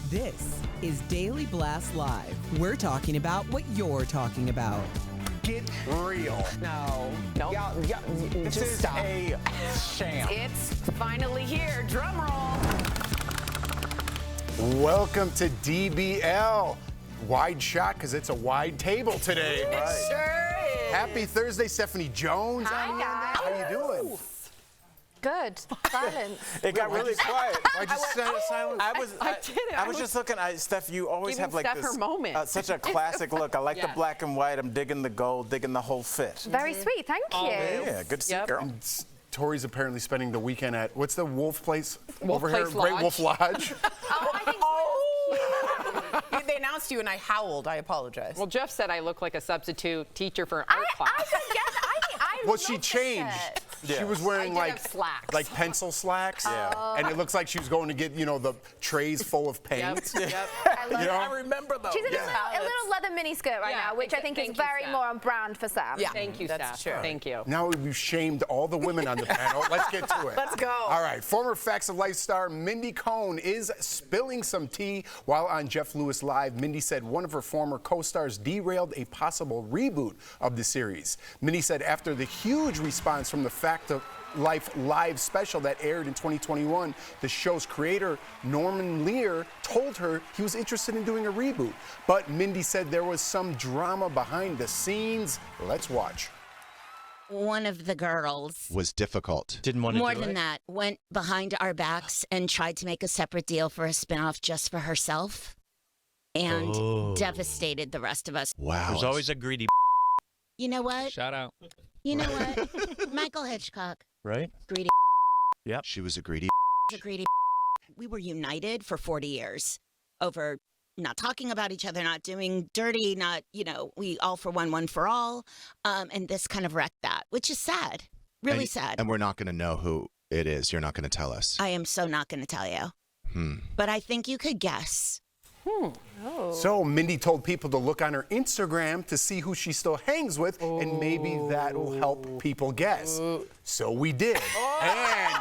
This is Daily Blast Live. We're talking about what you're talking about. Get real. No. This Just is stop. a sham. It's finally here. Drum roll. Welcome to DBL. Wide shot because it's a wide table today. It sure is. Happy Thursday, Stephanie Jones. Hi, guys. How you doing? Good. Silence. It got really quiet. I just said silence. I was just looking. Steph, you always Giving have like Steph this her moment. such a classic look. I like the Yes. black and white. I'm digging the gold, digging the whole fit. Very sweet. Thank you. Yeah, good to see you, Yep. girl. Tori's apparently spending the weekend at, what's the Wolf Place Wolf over Place here? Great Lodge. Wolf Lodge. Oh, I think They announced you and I howled. I apologize. Well, Jeff said I look like a substitute teacher for an art class. I don't get it. I Well, love she this changed. shirt. She was wearing I did have slacks. like pencil slacks. Yeah. And it looks like she was going to get, the trays full of paint. Yep. I remember those. She's in a little leather mini skirt right Yeah, now, which I think is thank you, very Steph. more on brand for Sam. Yeah. Thank you, That's Steph. true. Thank you. Now we've shamed all the women on the panel. Let's get to it. Let's go. All right. Former Facts of Life star Mindy Cohen is spilling some tea. While on Jeff Lewis Live, Mindy said one of her former co-stars derailed a possible reboot of the series. Mindy said after the huge response from the Fact of Life Live special that aired in 2021, the show's creator, Norman Lear, told her he was interested in doing a reboot. But Mindy said there was some drama behind the scenes. Let's watch. One of the girls, Was difficult. Didn't want to more do than it. that, went behind our backs and tried to make a separate deal for a spinoff just for herself and devastated the rest of us. Wow. There's always a greedy You know what? shout out, You know what? Michael Hitchcock, right? greedy, She was a greedy. a greedy. We were united for 40 years over not talking about each other, not doing dirty, not, we all for one for all. And this kind of wrecked that, which is sad. Really sad. And we're not going to know who it is. You're not going to tell us. I am so not going to tell you. But I think you could guess. So Mindy told people to look on her Instagram to see who she still hangs with, and maybe that will help people guess. So we did. And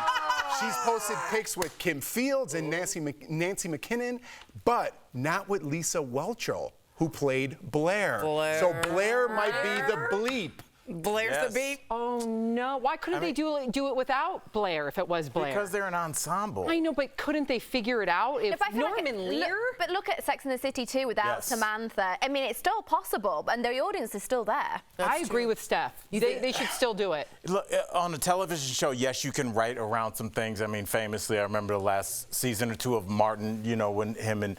she's posted pics with Kim Fields and Nancy McKinnon, but not with Lisa Whelchel, who played Blair. So Blair might be the bleep. Blair's the beat. Oh, no. Why couldn't they do it without Blair if it was Blair? Because they're an ensemble. I know, but couldn't they figure it out? If But I feel like Norman Lear? but look at Sex and the City too without Yes. Samantha. I mean, it's still possible, and the audience is still there. I agree with Steph. They should still do it. Look, on a television show, yes, you can write around some things. I mean, famously, I remember the last season or two of Martin, when him and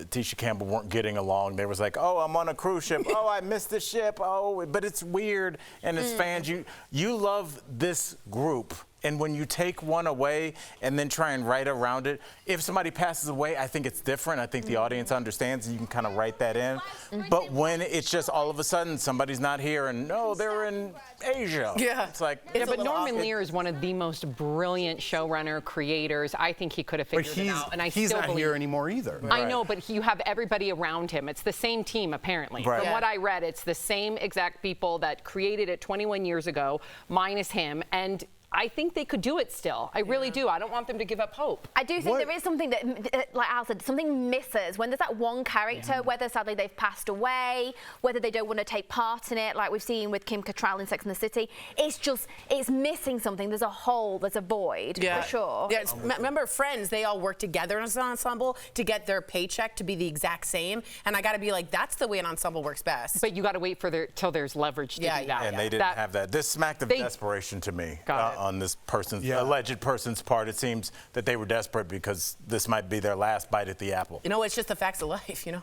Tisha Campbell weren't getting along. There was like, oh, I'm on a cruise ship. Oh, I missed the ship. Oh, but it's weird. And as fans, you love this group. And when you take one away and then try and write around it, if somebody passes away, I think it's different. I think the audience understands and you can kind of write that in. But when it's just all of a sudden somebody's not here and no, they're in Asia. Yeah. It's like, Yeah, but Norman Lear is one of the most brilliant showrunner creators. I think he could have But figured it out. And I he's still not believe here anymore either. I know, but you have everybody around him. It's the same team, apparently. Right. From what I read, it's the same exact people that created it 21 years ago, minus him. And I think they could do it still. I really do. I don't want them to give up hope. I do think there is something that, like Al said, something misses when there's that one character, whether sadly they've passed away, whether they don't want to take part in it, like we've seen with Kim Cattrall in Sex and the City. It's missing something. There's a hole, there's a void, for sure. Yeah, remember Friends, they all work together as an ensemble to get their paycheck to be the exact same. And I got to be like, that's the way an ensemble works best. But you got to wait for till there's leverage to do that. And they didn't have that. This smacked of desperation to me on this alleged person's part. It seems that they were desperate because this might be their last bite at the apple. It's just the facts of life, All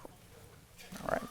right.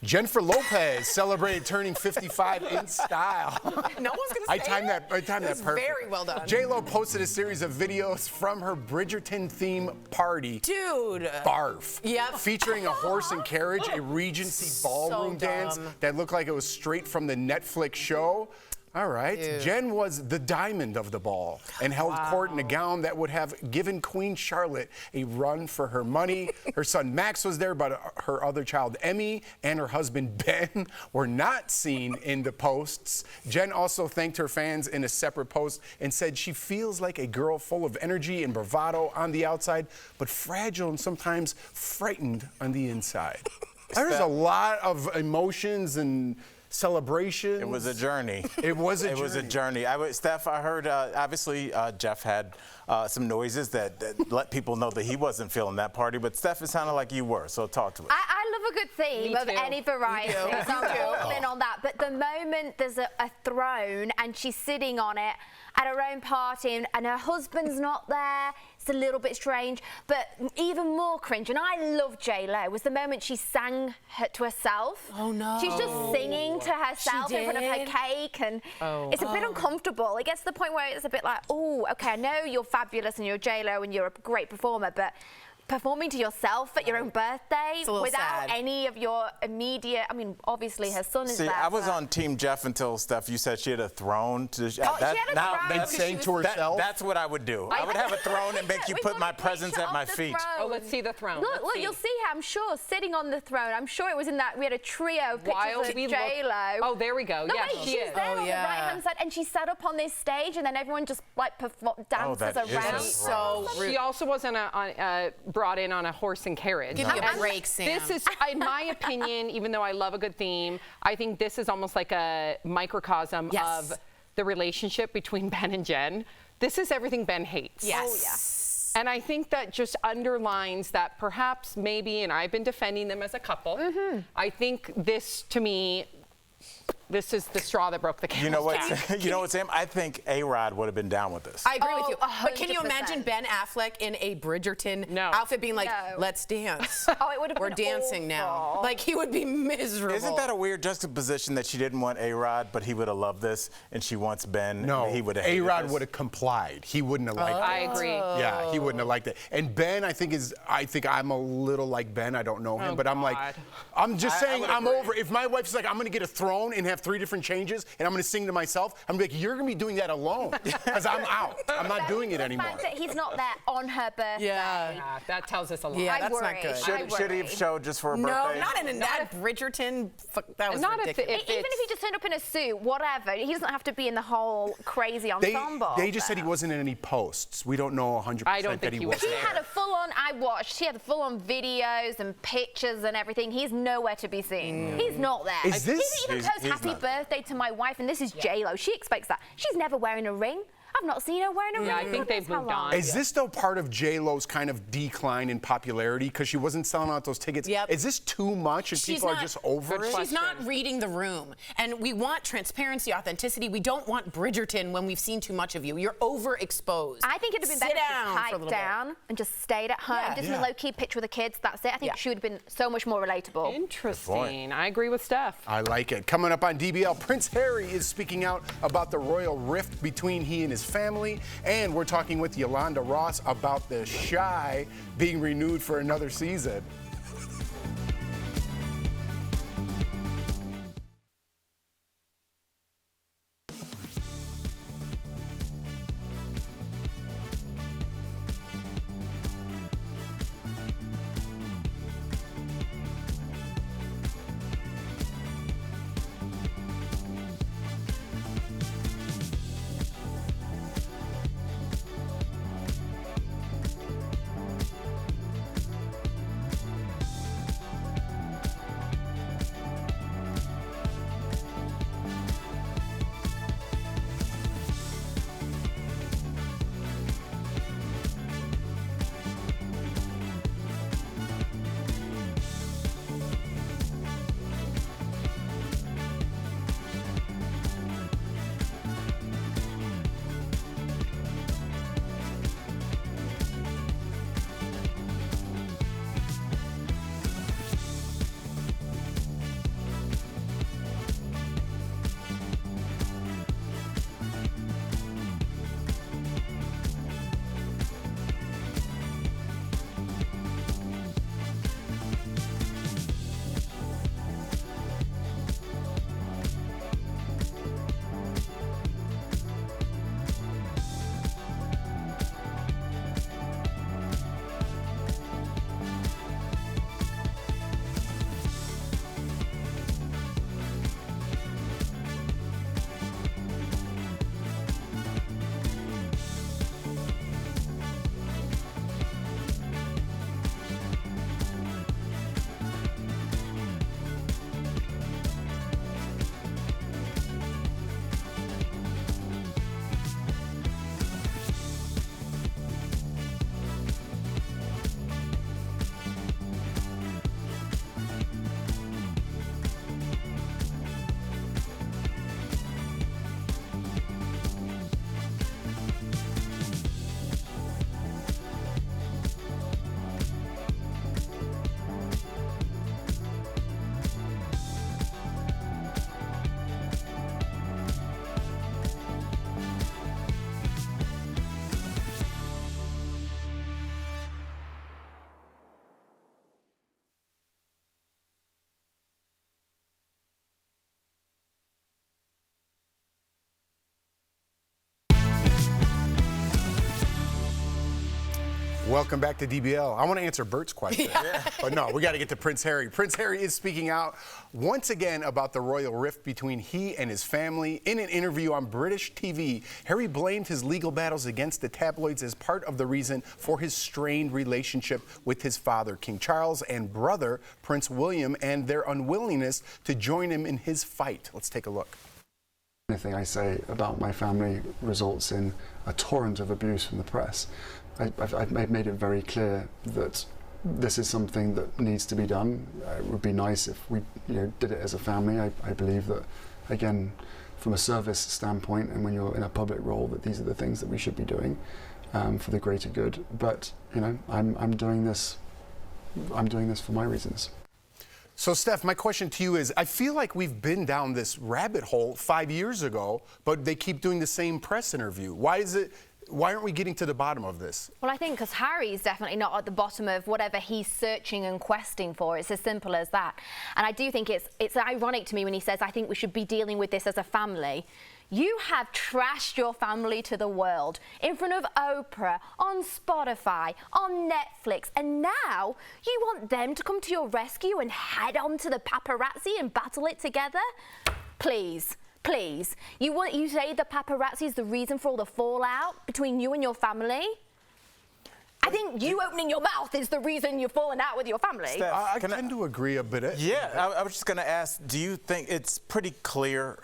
Jennifer Lopez celebrated turning 55 in style. No one's going to say I timed that perfect. Very well done. J-Lo posted a series of videos from her Bridgerton theme party. Dude. Barf. Yep. Featuring a horse and carriage, a Regency ballroom dance that looked like it was straight from the Netflix show. All right. Ew. Jen was the diamond of the ball and held court in a gown that would have given Queen Charlotte a run for her money. Her son Max was there, but her other child Emmy and her husband Ben were not seen in the posts. Jen also thanked her fans in a separate post and said she feels like a girl full of energy and bravado on the outside, but fragile and sometimes frightened on the inside. There's a lot of emotions and celebrations. It was a journey. It was a journey. It was a journey. Steph, I heard, obviously, Jeff had some noises that let people know that he wasn't feeling that party, but Steph, it sounded like you were, so talk to us. I love a good theme Me of too. any variety, so I'm all in on that. But the moment there's a throne and she's sitting on it at her own party and her husband's not there, it's a little bit strange. But even more cringe, and I love J-Lo, was the moment she sang to herself. Oh, no. She's just singing to herself in front of her did? cake, and it's a bit uncomfortable. It gets to the point where it's a bit like, oh, okay, I know you're fabulous and you're J-Lo and you're a great performer, but performing to yourself at your own birthday a little without sad. any of your immediate, I mean, obviously her son is See, there. I was but- on Team Jeff until, Steph, you said she had a throne. she had a throne. And saying to herself. That's what I would do. I would have a throne and make you We've put got my a presents picture at my of the feet. throne. Oh, let's see the throne. Look, Let's look, see. you'll see her, I'm sure, sitting on the throne. I'm sure it was in that, we had a trio of pictures of J-Lo. Oh, there we go. No, Yes, wait, she she's is. there on the yeah. right-hand side, and she sat up on this stage, and then everyone just, like, dances that is around. a So rude. She also wasn't brought in on a horse and carriage. Give me a And break, Sam. This is, in my opinion, even though I love a good theme, I think this is almost like a microcosm Yes. of the relationship between Ben and Jen. This is everything Ben hates. Yes. And I think that just underlines that perhaps maybe, and I've been defending them as a couple, I think this, to me, this is the straw that broke the camel's You know what? back. You know what, Sam? I think A-Rod would have been down with this. I agree with you. Oh, But can you 100%. imagine Ben Affleck in a Bridgerton No. outfit being like, No. let's dance? Oh, it would have We're been dancing now. awful. Like, he would be miserable. Isn't that a weird juxtaposition that she didn't want A-Rod, but he would have loved this, and she wants Ben, No, and he would have hated A-Rod this? would have complied. He wouldn't have liked it. I agree. Yeah, he wouldn't have liked it. And Ben, I think I'm a little like Ben. I don't know him, Oh, but I'm like, God. I'm just saying would I'm agree. over. If my wife's like, I'm going to get a throne and have 3 different changes, and I'm going to sing to myself, I'm like, you're going to be doing that alone, because I'm out. I'm not doing it The anymore. fact that he's not there on her birthday. Yeah. Yeah, that tells us a lot. Yeah, I that's not worry. good. I Should he have worry. showed just for a No, birthday? not in that Bridgerton. That was Not if ridiculous. it- Even if he just turned up in a suit, whatever, he doesn't have to be in the whole crazy ensemble. They just said he wasn't in any posts. We don't know 100% I don't that think he he was was She there. had a full-on, she had full-on videos and pictures and everything. He's nowhere to be seen. He's not there. Is this- He didn't even He's- post he's happy not. birthday to my wife, and this is J-Lo. She expects that. She's never wearing a ring. I've not seen her wearing a ring. Yeah, I think God they've knows how moved long. on. Is this though part of J-Lo's kind of decline in popularity because she wasn't selling out those tickets? Yep. Is this too much and people are just over it? She's not reading the room. And we want transparency, authenticity. We don't want Bridgerton when we've seen too much of you. You're overexposed. I think it'd have been Sit better if down she for a piped little down and just stayed at home, Yeah. just Yeah. in a low-key picture with the kids. That's it. I think Yeah. she would have been so much more relatable. Interesting. I agree with Steph. I like it. Coming up on DBL, Prince Harry is speaking out about the royal rift between he and his family, and we're talking with Yolanda Ross about The Chi being renewed for another season. Welcome back to DBL. I want to answer Bert's question, but no, we got to get to Prince Harry. Prince Harry is speaking out once again about the royal rift between he and his family. In an interview on British TV, Harry blamed his legal battles against the tabloids as part of the reason for his strained relationship with his father, King Charles, and brother, Prince William, and their unwillingness to join him in his fight. Let's take a look. Anything I say about my family results in a torrent of abuse from the press. I've made it very clear that this is something that needs to be done. It would be nice if we did it as a family. I believe that, again, from a service standpoint and when you're in a public role, that these are the things that we should be doing for the greater good. But, I'm doing this for my reasons. So, Steph, my question to you is, I feel like we've been down this rabbit hole 5 years ago, but they keep doing the same press interview. Why aren't we getting to the bottom of this? Well, I think because Harry's definitely not at the bottom of whatever he's searching and questing for. It's as simple as that. And I do think it's ironic to me when he says, I think we should be dealing with this as a family. You have trashed your family to the world in front of Oprah, on Spotify, on Netflix, and now you want them to come to your rescue and head on to the paparazzi and battle it together? Please. Please, you say the paparazzi is the reason for all the fallout between you and your family? I think you opening your mouth is the reason you're falling out with your family. Steph, I tend to agree a bit. I was just going to ask, do you think it's pretty clear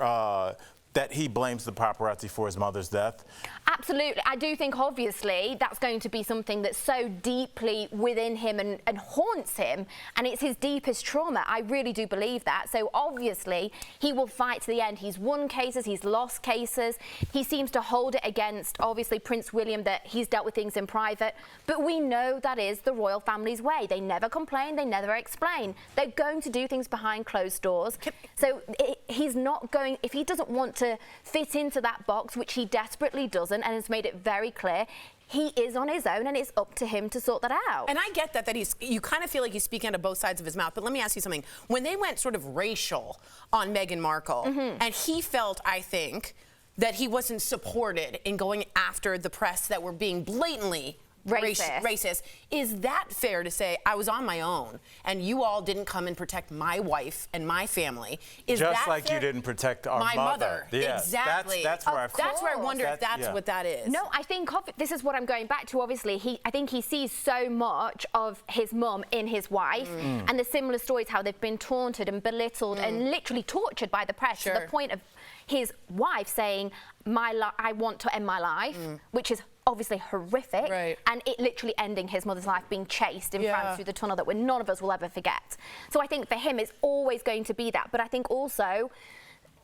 that he blames the paparazzi for his mother's death? Absolutely. I do think, obviously, that's going to be something that's so deeply within him and haunts him, and it's his deepest trauma. I really do believe that. So, obviously, he will fight to the end. He's won cases, he's lost cases. He seems to hold it against, obviously, Prince William, that he's dealt with things in private. But we know that is the royal family's way. They never complain, they never explain. They're going to do things behind closed doors. So, he's not going, if he doesn't want to fit into that box, which he desperately doesn't, and has made it very clear, he is on his own and it's up to him to sort that out. And I get that you kind of feel like he's speaking out of both sides of his mouth, but let me ask you something. When they went sort of racial on Meghan Markle, and he felt, I think, that he wasn't supported in going after the press that were being blatantly racist. Is that fair to say, I was on my own and you all didn't come and protect my wife and my family? Is just that like fair? you didn't protect our my mother. Yeah, Exactly. That's where that's where I wonder if that's what that is. No, I think this is what I'm going back to. Obviously, I think he sees so much of his mum in his wife, and the similar stories how they've been taunted and belittled and literally tortured by the press to the point of his wife saying, I want to end my life, which is obviously horrific, and it literally ending his mother's life, being chased in France through the tunnel that none of us will ever forget. So I think for him it's always going to be that, but I think also,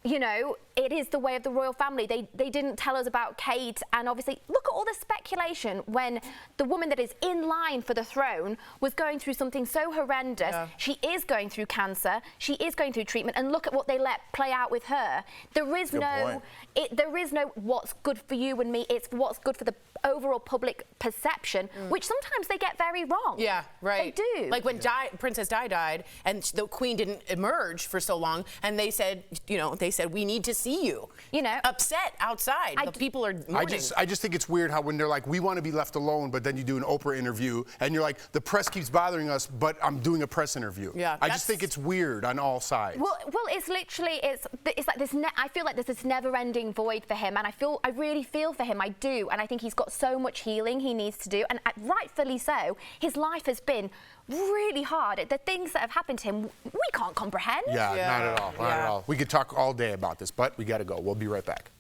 it is the way of the royal family. They didn't tell us about Kate, and obviously look at all the speculation when the woman that is in line for the throne was going through something so horrendous. She is going through cancer, she is going through treatment, and look at what they let play out with her. There is no what's good for you and me, it's what's good for the overall public perception, which sometimes they get very wrong. Yeah, right. They do. Like when Princess Di died and the Queen didn't emerge for so long, and they said, we need to see you. Upset outside. The people are mourning. I just think it's weird how when they're like, we want to be left alone, but then you do an Oprah interview and you're like, the press keeps bothering us, but I'm doing a press interview. Yeah, I just think it's weird on all sides. Well, it's literally, it's like this, I feel like there's this never-ending void for him, and I really feel for him, I do, and I think he's got so much healing he needs to do, and rightfully so. His life has been really hard. The things that have happened to him, we can't comprehend. Yeah, not at all, not at all. We could talk all day about this, but we got to go. We'll be right back.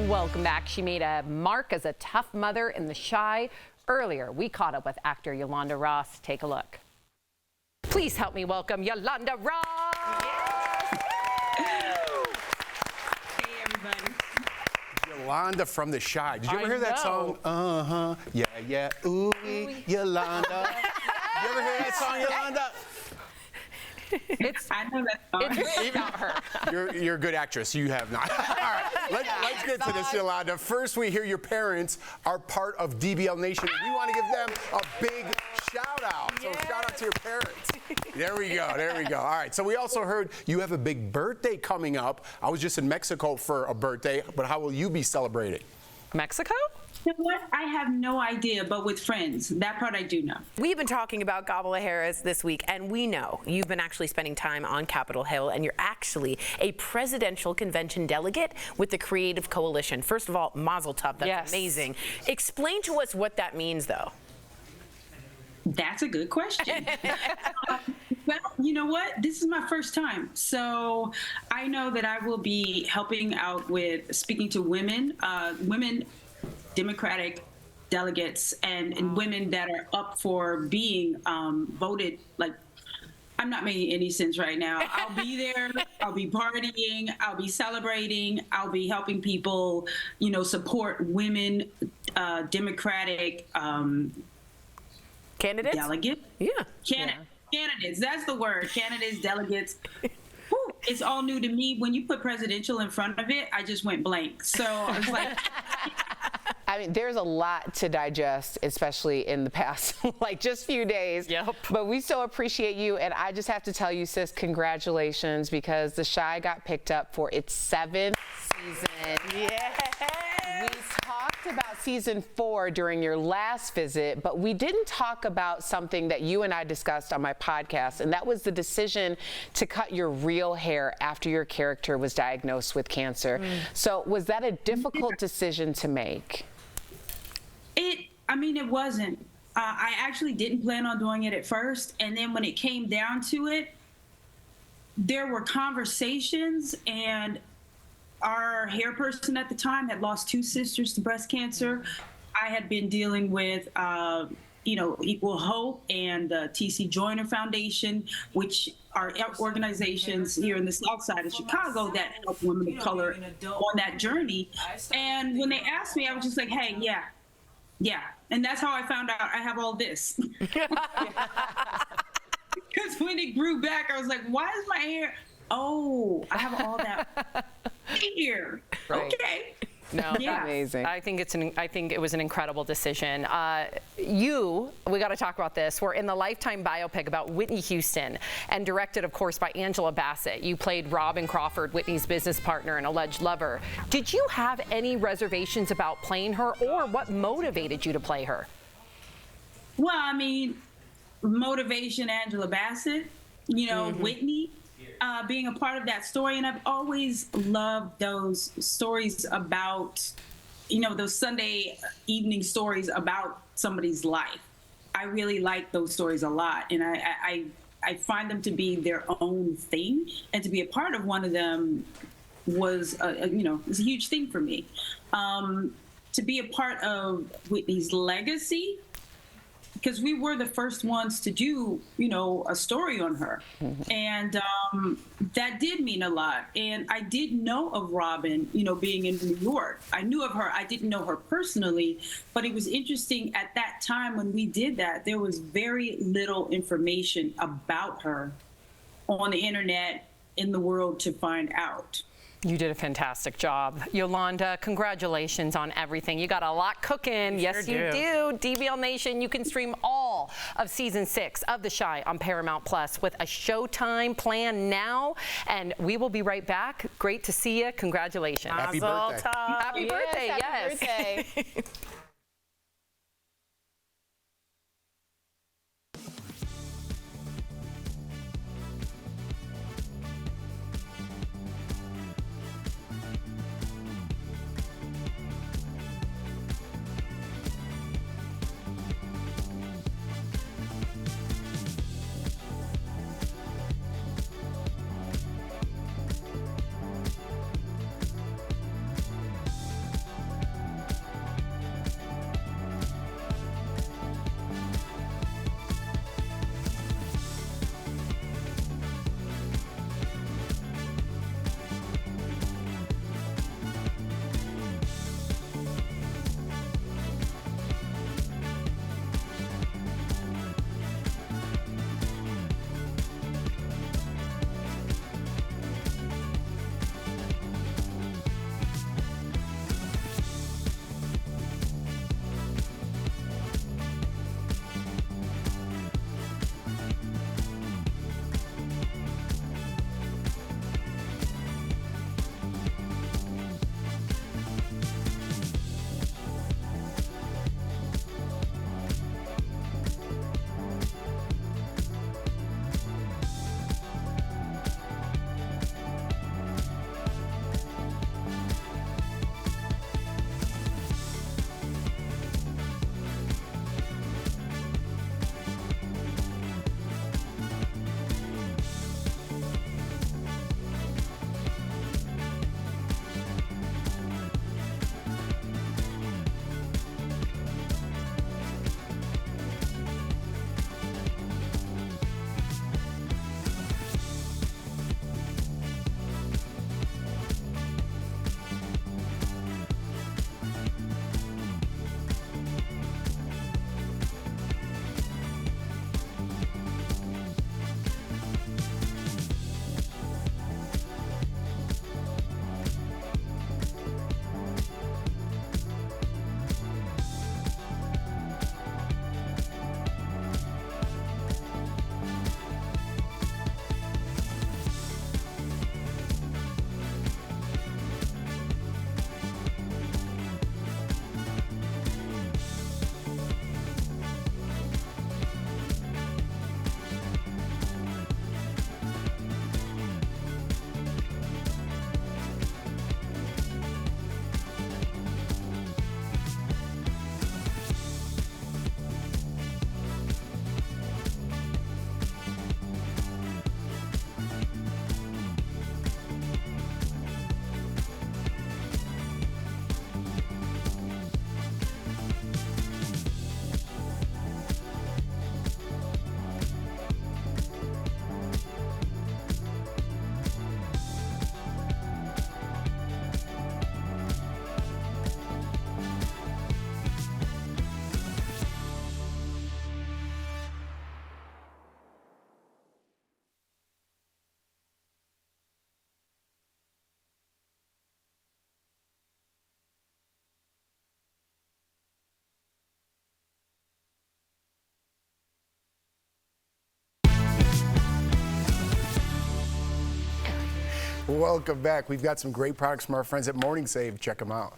Welcome back. She made a mark as a tough mother in The Chi. Earlier, we caught up with actor Yolanda Ross. Take a look. Please help me welcome Yolanda Ross. Hey, everybody. Yolanda from The Chi. Did you ever hear that know. song? Yeah, yeah, ooh, Yolanda. You ever hear that song, Yolanda? I know that song. It's really about her. You're a good actress. You have not. All right, let's get to this, Yolanda. First, we hear your parents are part of DBL Nation. We want to give them a big shout out. So shout out to your parents. There we go. There we go. All right. So we also heard you have a big birthday coming up. I was just in Mexico for a birthday, but how will you be celebrating? Mexico? You know what? I have no idea, but with friends. That part I do know. We've been talking about Kamala Harris this week, and we know you've been actually spending time on Capitol Hill, and you're actually a presidential convention delegate with the Creative Coalition. First of all, mazel tov. That's amazing. Explain to us what that means, though. That's a good question. Well, you know what? This is my first time. So I know that I will be helping out with speaking to women Democratic delegates and women that are up for being voted. Like, I'm not making any sense right now. I'll be there. I'll be partying. I'll be celebrating. I'll be helping people, support women, Democratic candidates. Delegates. Yeah. Candidates. That's the word. Candidates, delegates. Whew, it's all new to me. When you put presidential in front of it, I just went blank. So I was like. I mean, there's a lot to digest, especially in the past, just few days. Yep. But we so appreciate you. And I just have to tell you, sis, congratulations, because The Chi got picked up for its 7th season. Yes. We talked about season 4 during your last visit, but we didn't talk about something that you and I discussed on my podcast, and that was the decision to cut your real hair after your character was diagnosed with cancer. So was that a difficult decision to make? It wasn't. I actually didn't plan on doing it at first. And then when it came down to it, there were conversations, and our hair person at the time had lost 2 sisters to breast cancer. I had been dealing with, Equal Hope and the TC Joyner Foundation, which are organizations here in the South Side of Chicago that help women of color on that journey. And when they asked me, I was just like, hey, yeah. And that's how I found out I have all this. Because when it grew back, I was like, why is my hair? Oh, I have all that here. Right. Okay. No, amazing. I think it was an incredible decision. We got to talk about this. We're in the Lifetime biopic about Whitney Houston, and directed, of course, by Angela Bassett. You played Robin Crawford, Whitney's business partner and alleged lover. Did you have any reservations about playing her, or what motivated you to play her? Well, motivation, Angela Bassett, Whitney. Being a part of that story, and I've always loved those stories about, those Sunday evening stories about somebody's life. I really like those stories a lot, and I find them to be their own thing, and to be a part of one of them was a huge thing for me. To be a part of Whitney's legacy, because we were the first ones to do, a story on her. And that did mean a lot. And I did know of Robin, being in New York. I knew of her. I didn't know her personally, but it was interesting at that time when we did that, there was very little information about her on the internet, in the world, to find out. You did a fantastic job. Yolanda, congratulations on everything. You got a lot cooking. Yes, you do. DBL Nation, you can stream all of season 6 of The Chi on Paramount Plus with a showtime plan now. And we will be right back. Great to see you. Congratulations. Happy birthday. Happy birthday, yes. Happy birthday. Welcome back. We've got some great products from our friends at Morning Save. Check them out.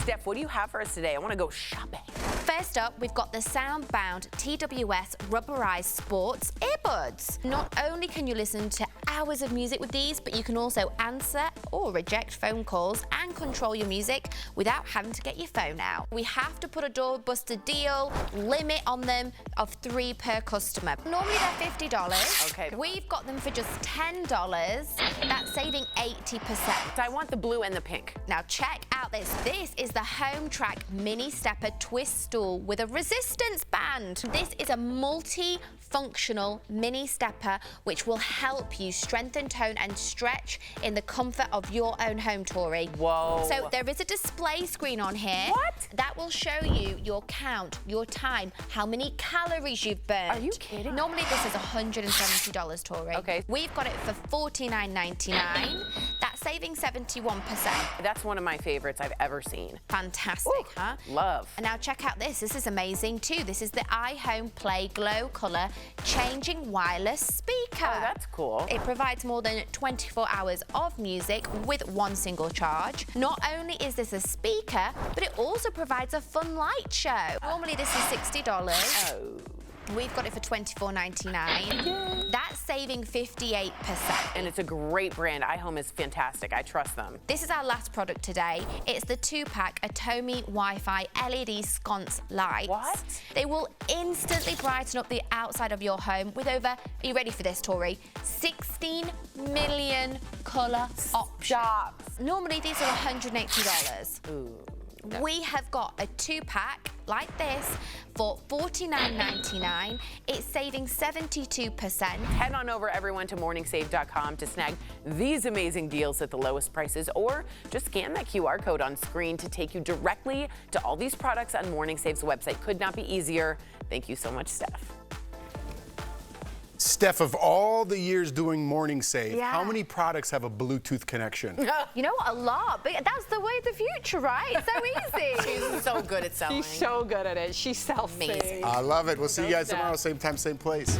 Steph, what do you have for us today? I want to go shopping. First up, we've got the Soundbound TWS rubberized sports earbuds. Not only can you listen to hours of music with these, but you can also answer or reject phone calls and control your music without having to get your phone out. We have to put a doorbuster deal limit on them of 3 per customer. Normally they're $50. Okay. We've got them for just $10. That's saving 80%. I want the blue and the pink. Now check out this. This is the Home Track Mini Stepper Twist Stool with a resistance band. This is a multi-functional mini stepper which will help you strengthen, tone and stretch in the comfort of your own home, Tori. Whoa. So there is a display screen on here. What? That will show you your count, your time, how many calories you've burned. Are you kidding? Normally this is $170, Tori. Okay. We've got it for $49.99. That's saving 71%. That's one of my favorites I've ever seen. Fantastic, huh? Love. And now check out this. This is amazing too. This is the iHome Play Glow Color Changing Wireless Speaker. Oh, that's cool. It provides more than 24 hours of music with one single charge. Not only is this a speaker, but it also provides a fun light show. Normally this is $60. Oh. We've got it for $24.99. That's saving 58%. And it's a great brand. iHome is fantastic. I trust them. This is our last product today. It's the 2-pack Atomi Wi-Fi LED sconce lights. What? They will instantly brighten up the outside of your home with over, are you ready for this, Tori? 16 million color options. Normally these are $180. Ooh. We have got a 2-pack like this for $49.99. It's saving 72%. Head on over, everyone, to morningsave.com to snag these amazing deals at the lowest prices, or just scan that QR code on screen to take you directly to all these products on Morning Save's website. Could not be easier. Thank you so much, Steph. Steph, of all the years doing Morning Save, Yeah. how many products have a Bluetooth connection? You know what? A lot. But that's the way of the future, right? It's so easy. She's so good at selling. She's so good at it. She sells Amazing. things. I love it. We'll see you guys Steph. tomorrow, same time, same place.